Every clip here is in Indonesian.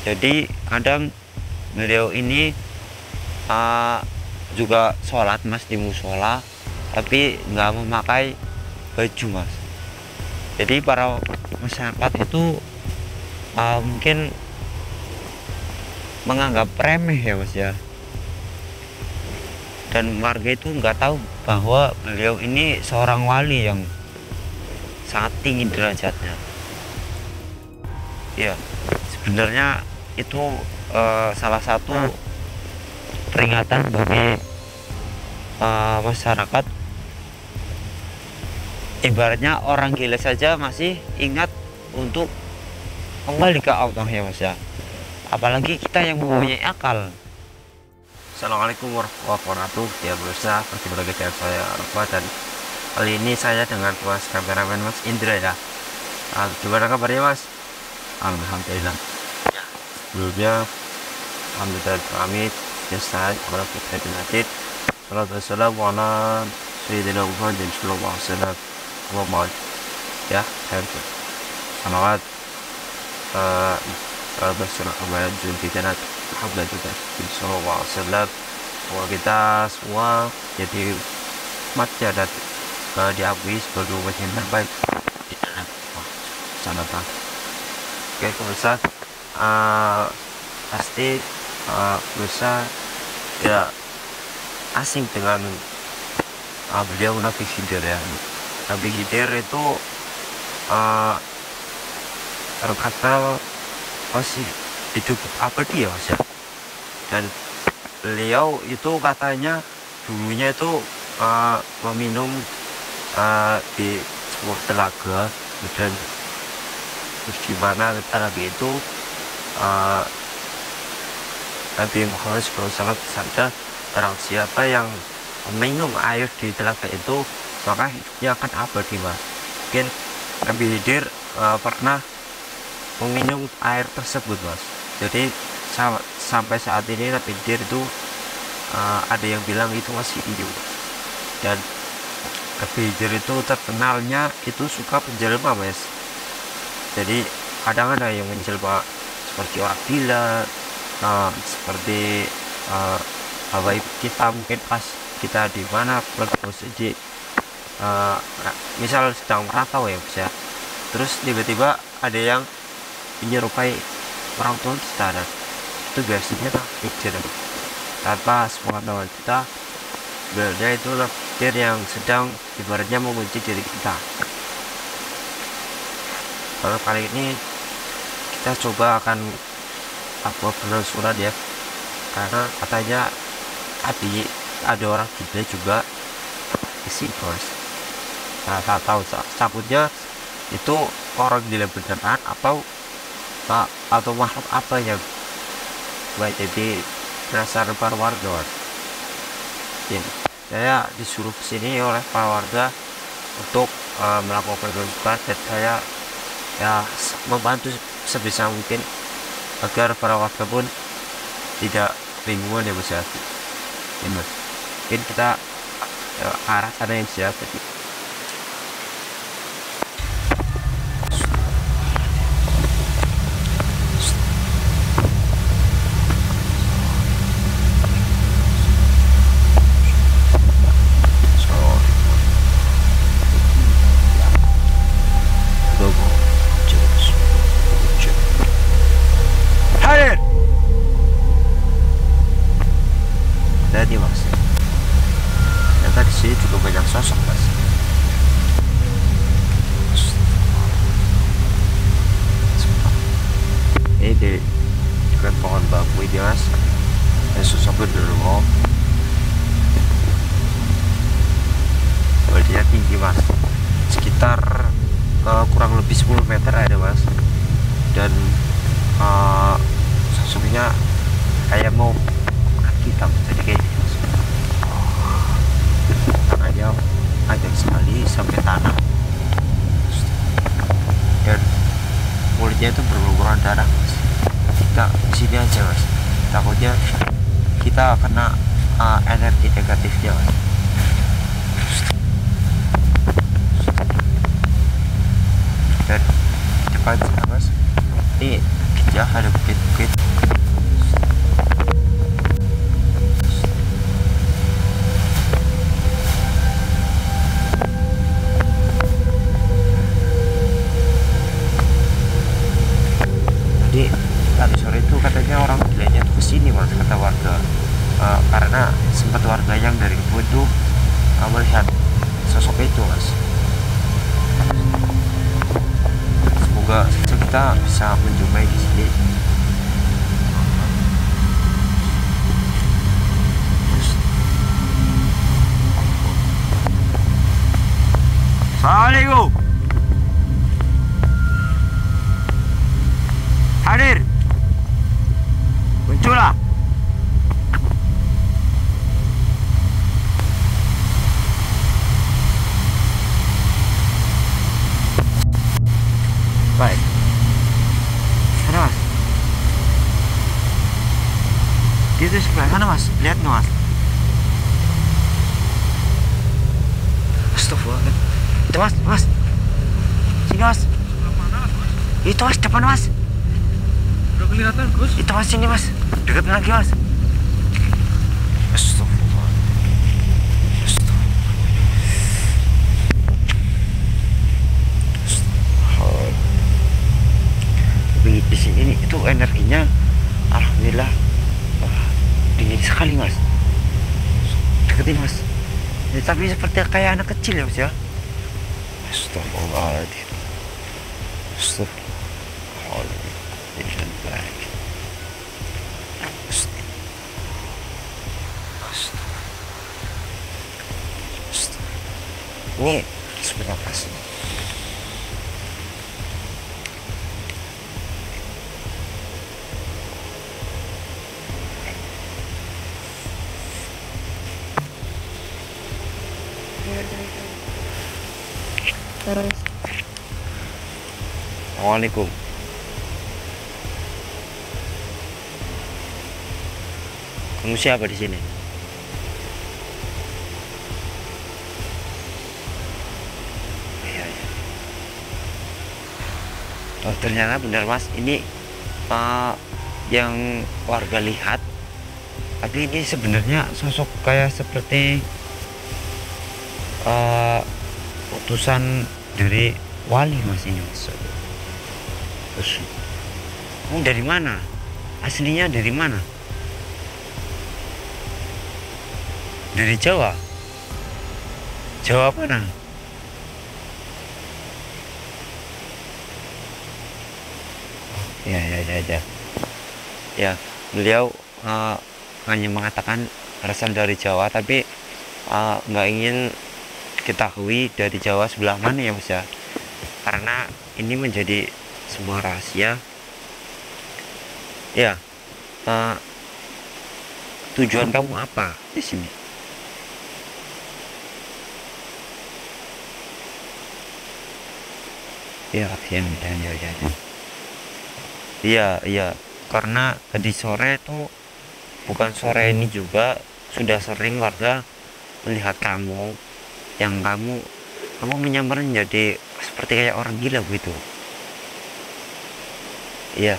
Jadi kadang beliau ini juga sholat mas di musola, tapi nggak memakai baju mas. Jadi para masyarakat itu mungkin menganggap remeh ya mas ya, dan warga itu nggak tahu bahwa beliau ini seorang wali yang sangat tinggi derajatnya. Ya, sebenarnya itu salah satu peringatan bagi masyarakat. Ibaratnya orang gila saja masih ingat untuk kembali ke Allah ya mas ya, apalagi kita yang mempunyai akal. Assalamualaikum warahmatullahi wabarakatuh. Ya pemirsa, bertemu lagi dengan saya Arfa, dan kali ini saya dengan mas kameramen Mas Indra ya. Gimana kabarnya mas? Alhamdulillah. Sebelumnya alhamdulillah kami selesai kepada kita binatid. Salatu wassalamu ala sayyidina Muhammadin sallallahu alaihi wasallam. Allahumma ya, salawat bersurah kepada junjungan Muhammad sallallahu alaihi wasallam. Bahwa kita semua jadi umatnya dan diakui sebagai umat yang terbaik di dalam sana. Oke pemirsa, pasti pemirsa ya asing dengan beliau Nabi Khidir ya. Nabi Khidir itu terkata masih hidup abadi ya mas ya. Dan beliau itu katanya dulunya itu meminum di sebuah telaga, dan di mana telaga itu Nabi Muhammad SAW bersabda, barang siapa yang minum air di telaga itu maka hidupnya akan abadi mas. Mungkin Nabi Khidir pernah meminum air tersebut mas. Jadi sampai saat ini Nabi Khidir itu ada yang bilang itu masih hidup. Dan Nabi Khidir itu terkenalnya itu suka menjelma mas. Jadi kadang ada yang menjelma seperti orang gila, seperti bapak ibu kita mungkin pas kita di mana berposisi misal sedang merantau ya bisa, terus tiba-tiba ada yang menyerupai orang tua kita, dan itu biasanya pikir tanpa sepengetahuan kita sebenarnya itu pikir yang sedang ibaratnya mengunci diri kita. Kalau kali ini kita coba akan benar surat ya, karena katanya tadi ada orang gila juga isi bos. Nah saya tahu takutnya itu orang gila beneran atau makhluk apa yang baik jadi penasaran para warga. Saya disuruh kesini oleh para warga untuk melakukan penyelidikan, dan saya ya membantu sebisa mungkin agar para warga pun tidak bingungan ya mas ya. Mungkin kita arah sana yang siap. Jadi mas, ternyata di sini juga banyak sosok mas. Ini di dekat pohon bambu ini mas, ada sosok genderuwo. Dia tinggi mas, sekitar kurang lebih 10 meter ada mas, dan sosoknya kayak mau hitam, jadi kayak tangannya panjang sekali sampai tanah, dan mulutnya itu berlumuran darah mas. Kita di sini aja mas, takutnya kita kena energi negatifnya mas. Dan cepat mas, ini saja ada bukit-bukit. Tadi sore itu katanya orang gilanya tuh kesini mas, kata warga. Karena sempat warga yang dari kebun tuh melihat sosok itu mas. Semoga kita bisa menjumpai di sini. Assalamualaikum. Hadir. Muncullah. Baik. Sana mas. Dia tuh sebelah sana mas. Lihat nggak mas? Astagfirullah. Itu mas, mas. Sini mas. Itu mas, depan mas. Udah kelihatan Gus. Itu mas, sini mas. Deketin lagi mas. Astagfirullah. Di sini itu energinya alhamdulillah dingin sekali mas. Deketin mas. Ya, tapi seperti kayak anak kecil ya mas ya. Astagfirullahaladzim. Astagfirullahaladzim. Ini sebentar mas. Terus Assalamualaikum. Kamu siapa di sini? Iya, iya. Oh, ternyata benar mas, ini yang warga lihat. Tapi ini sebenarnya sosok kayak seperti utusan dari wali mas ini mas. Terus, kamu dari mana? Aslinya dari mana? Dari Jawa. Jawa mana? Ya, ya, ya, ya. Ya, beliau hanya mengatakan berasal dari Jawa, tapi nggak ingin diketahui dari Jawa sebelah mana ya mas ya, karena ini menjadi sebuah rahasia. Ya, tujuan kamu apa di sini? Ya, ya, ya, ya, ya. Iya, iya, karena tadi sore tuh, bukan sore ini juga, sudah sering warga melihat kamu, yang kamu menyamar menjadi seperti kayak orang gila begitu. Iya.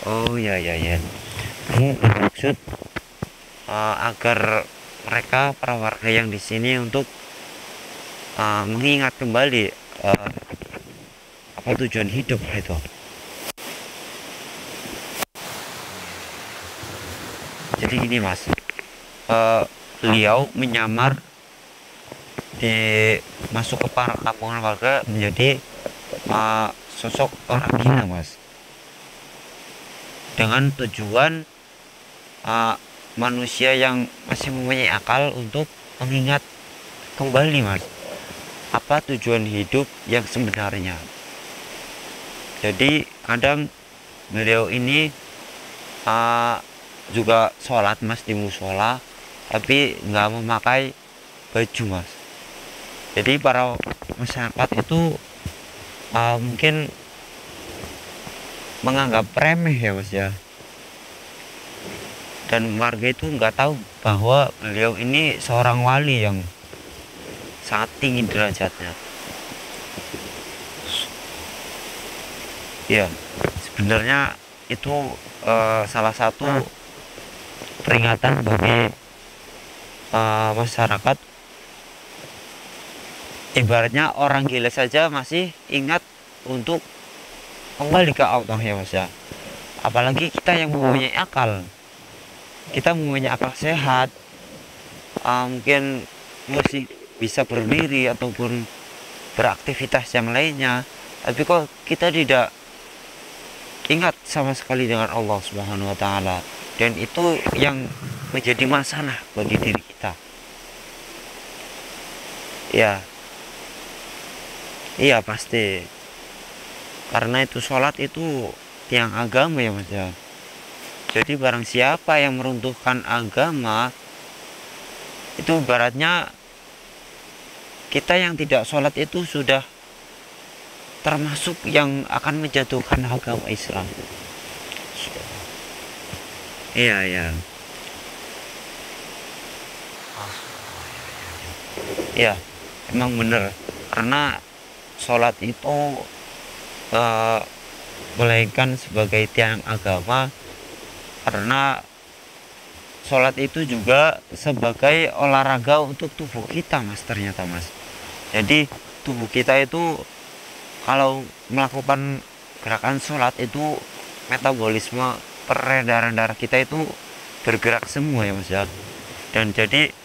Oh ya, ya, ya. Kamu maksud agar mereka para warga yang di sini untuk mengingat kembali apa tujuan hidup itu. Jadi gini mas, beliau menyamar masuk ke para kampungan warga menjadi sosok orang gila mas, dengan tujuan manusia yang masih mempunyai akal untuk mengingat kembali mas, apa tujuan hidup yang sebenarnya. Jadi kadang beliau ini juga sholat mas di musola, tapi nggak memakai baju mas. Jadi para masyarakat itu mungkin menganggap remeh ya mas ya, dan warga itu nggak tahu bahwa beliau ini seorang wali yang sangat tinggi derajatnya. Ya, sebenarnya itu salah satu peringatan bagi masyarakat. Ibaratnya orang gila saja masih ingat untuk kembali ke Allah ya Mas ya. Apalagi kita yang mempunyai akal, kita mempunyai akal sehat, mungkin masih bisa berdiri ataupun beraktivitas yang lainnya, tapi kok kita tidak ingat sama sekali dengan Allah Subhanahu wa taala, dan itu yang menjadi masalah bagi diri kita. Ya, iya pasti. Karena itu sholat itu tiang agama ya Mas ya. Jadi barang siapa yang meruntuhkan agama, itu ibaratnya kita yang tidak sholat itu sudah termasuk yang akan menjatuhkan agama Islam. Iya ya. Ya, emang bener. Karena sholat itu melainkan sebagai tiang agama, karena sholat itu juga sebagai olahraga untuk tubuh kita Mas, ternyata Mas. Jadi tubuh kita itu kalau melakukan gerakan sholat itu metabolisme peredaran darah kita itu bergerak semua ya Mas ya. Dan jadi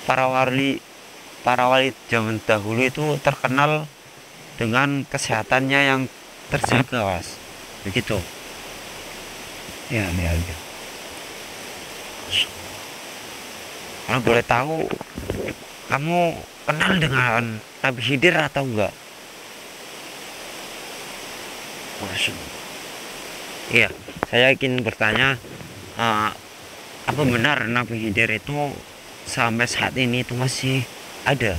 para wali zaman dahulu itu terkenal dengan kesehatannya yang terjaga Mas, begitu ya. Kalau boleh tahu, kamu kenal dengan Nabi Khidir atau enggak? Masuk. Iya, saya ingin bertanya, apa benar Nabi Khidir itu sampai saat ini itu masih ada?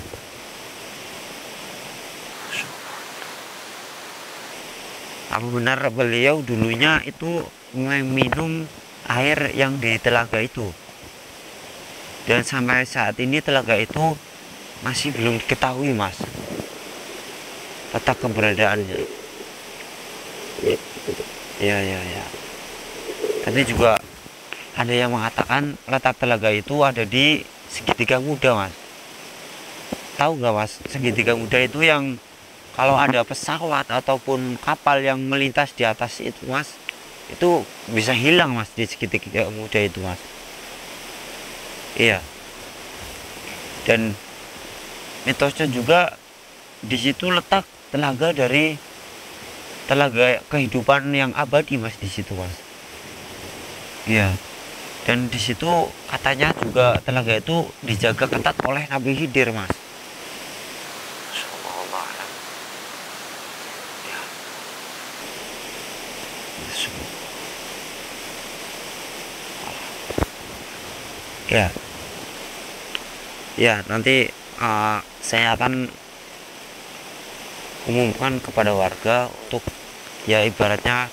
Apa benar beliau dulunya itu meminum air yang di telaga itu, dan sampai saat ini telaga itu masih belum diketahui Mas letak keberadaannya? Ya. Tapi juga ada yang mengatakan letak telaga itu ada di segitiga muda Mas. Tahu nggak Mas, segitiga muda itu yang kalau ada pesawat ataupun kapal yang melintas di atas itu Mas, itu bisa hilang Mas di segitiga muda itu Mas. Iya. Dan mitosnya juga di situ letak telaga kehidupan yang abadi Mas, di situ Mas. Iya. Dan di situ katanya juga telaga itu dijaga ketat oleh Nabi Khidir Mas. Ya, nanti saya akan umumkan kepada warga untuk ya ibaratnya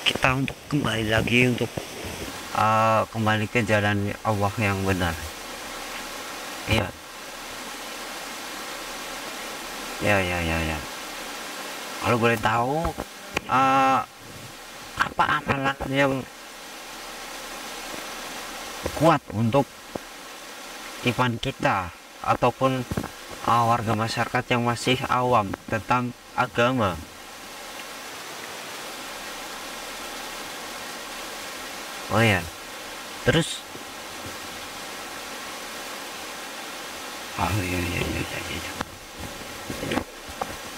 kita untuk kembali lagi untuk kembali ke jalan Allah yang benar. Iya. Ya. Kalau boleh tahu, apa amalan yang kuat untuk iman kita ataupun warga masyarakat yang masih awam tentang agama? Oh ya, terus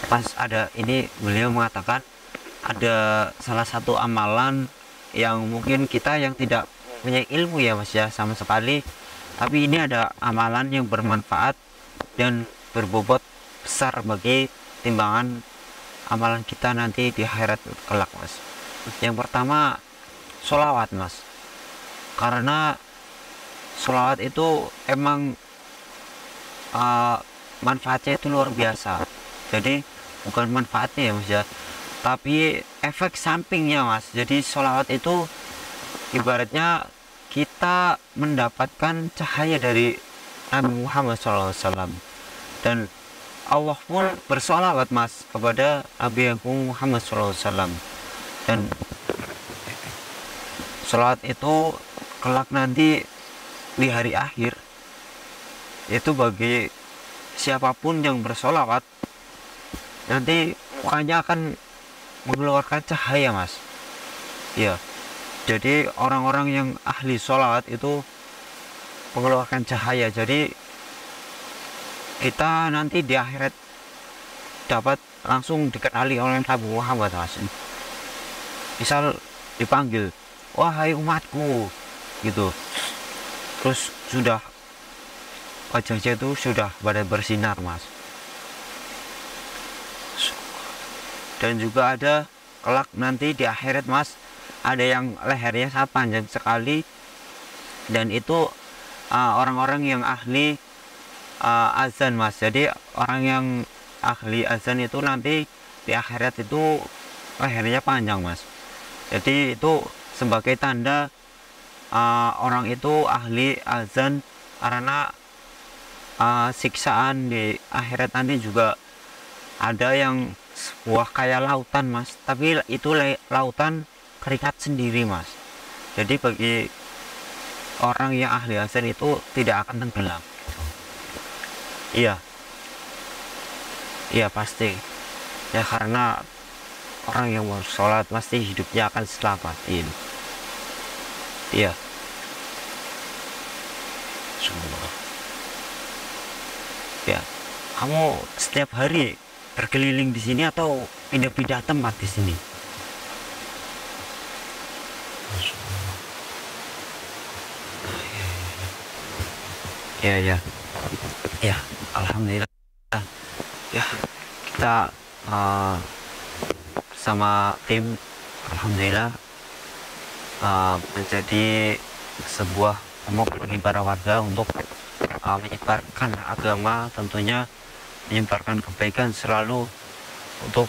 pas ada ini beliau mengatakan ada salah satu amalan yang mungkin kita yang tidak punya ilmu ya Mas ya sama sekali, tapi ini ada amalan yang bermanfaat dan berbobot besar bagi timbangan amalan kita nanti di akhirat kelak Mas. Yang pertama, sholawat Mas, karena sholawat itu emang manfaatnya itu luar biasa. Jadi bukan manfaatnya ya Mas ya, tapi efek sampingnya Mas. Jadi sholawat itu ibaratnya kita mendapatkan cahaya dari Nabi Muhammad SAW, dan Allah pun bersolawat mas kepada Nabi Agung Muhammad SAW. Dan sholawat itu kelak nanti di hari akhir itu bagi siapapun yang bersolawat nanti mukanya akan mengeluarkan cahaya mas. Ya, jadi orang-orang yang ahli sholawat itu mengeluarkan cahaya. Jadi kita nanti di akhirat dapat langsung dikenali oleh Nabi Muhammad mas. Misal dipanggil, wahai umatku, gitu. Terus sudah wajahnya itu sudah pada bersinar mas. Dan juga ada kelak nanti di akhirat mas, ada yang lehernya sangat panjang sekali, dan itu orang-orang yang ahli azan mas. Jadi orang yang ahli azan itu nanti di akhirat itu lehernya panjang mas. Jadi itu sebagai tanda orang itu ahli azan, karena siksaan di akhirat nanti juga ada yang sebuah kayak lautan mas, tapi itu lautan keringat sendiri mas. Jadi bagi orang yang ahli azan itu tidak akan tenggelam. Iya, iya pasti ya, karena orang yang mau sholat pasti hidupnya akan selamat. Iya, semua. Ya, kamu setiap hari berkeliling di sini atau pindah-pindah tempat di sini? Ya, ya, ya, alhamdulillah. Ya, kita bersama tim, alhamdulillah, menjadi sebuah kelompok bagi para warga untuk menyebarkan agama, tentunya menyebarkan kebaikan selalu, untuk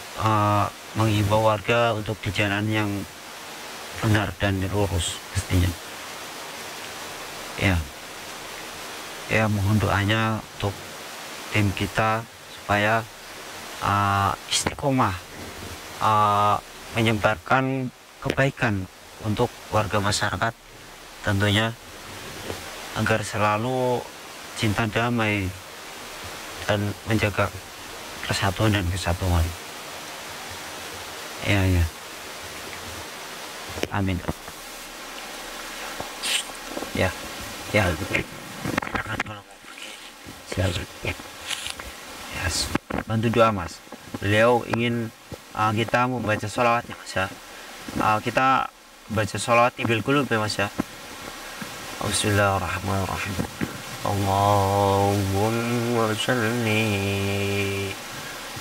menghimbau warga untuk di jalan yang benar dan lurus pastinya. Ya, ya, mohon doanya untuk tim kita supaya istiqomah menyebarkan kebaikan untuk warga masyarakat, tentunya agar selalu cinta damai dan menjaga persatuan dan kesatuan. Ya, ya, amin. Ya, ya, silakan kalau mau pergi, silakan. Ya, bantu doa mas. Beliau ingin kita membaca sholawatnya mas ya. Kita baca sholawat tibil qulub ya mas ya. Bismillahirrahmanirrahim. Allahumma sholli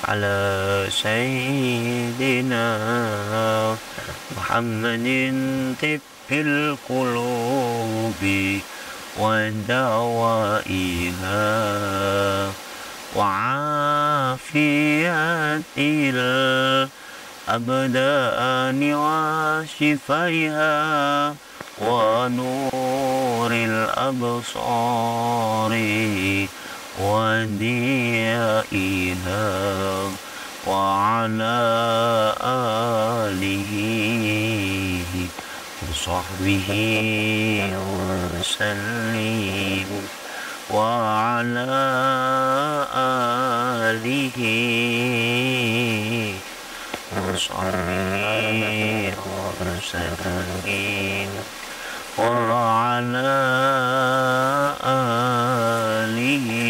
ala sayyidina Muhammadin tibbil qulubi wa dawaiha wa afiyatil abdani wa shifaiha wa nuril absari wa diyaiha wa ala alihi wa sahbihi wa sallim wa ala alihi wa sahbihi wa sallim wa ala alihi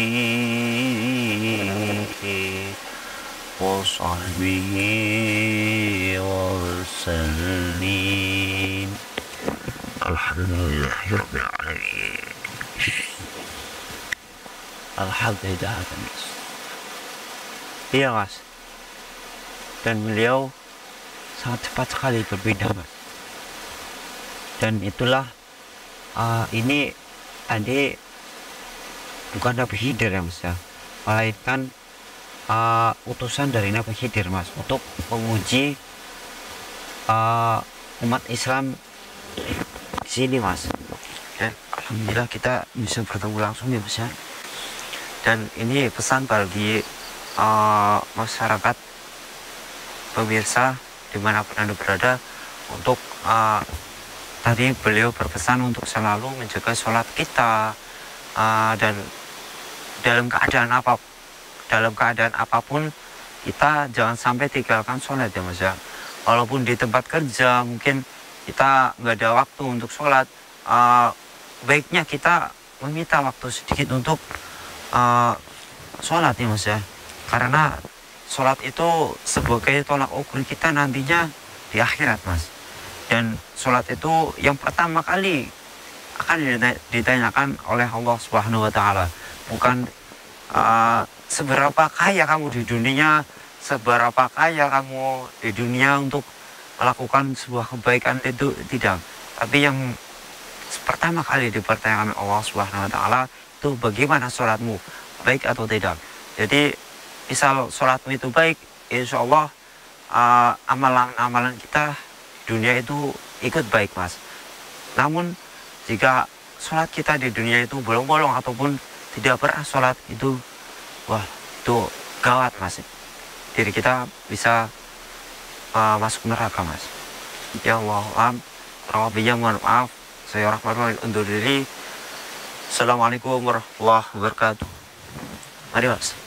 wa sahbihi wa sallim. Alhamdulillahirabbil alamin. Alhamdulillah mas. Iya mas. Dan beliau sangat cepat sekali berpindah mas. Dan itulah ini tadi bukan Nabi Khidir ya mas ya, melainkan utusan dari Nabi Khidir mas, untuk menguji umat Islam di sini mas. Dan alhamdulillah kita bisa bertemu langsung ya mas ya. Dan ini pesan bagi masyarakat pemirsa dimanapun Anda berada untuk tadi beliau berpesan untuk selalu menjaga sholat kita, dan dalam keadaan apapun kita jangan sampai tinggalkan sholat ya Mas ya. Walaupun di tempat kerja mungkin kita nggak ada waktu untuk sholat, baiknya kita meminta waktu sedikit untuk sholat ya Mas ya. Karena sholat itu sebagai tolak ukur kita nantinya di akhirat Mas. Dan sholat itu yang pertama kali akan ditanyakan oleh Allah Subhanahu wa Ta'ala. Bukan seberapa kaya kamu di dunia, seberapa kaya kamu di dunia untuk melakukan sebuah kebaikan, itu tidak. Tapi yang pertama kali dipertanyakan Allah Subhanahu wa Ta'ala itu bagaimana sholatmu, baik atau tidak. Jadi misal sholatmu itu baik, insya Allah amalan-amalan kita dunia itu ikut baik Mas. Namun jika sholat kita di dunia itu bolong-bolong ataupun tidak pernah sholat, itu wah, itu gawat Mas. Diri kita bisa masuk neraka Mas. Ya Allah, mohon maaf. Saya Rahman undur diri. Assalamualaikum warahmatullahi wabarakatuh. Mari Mas.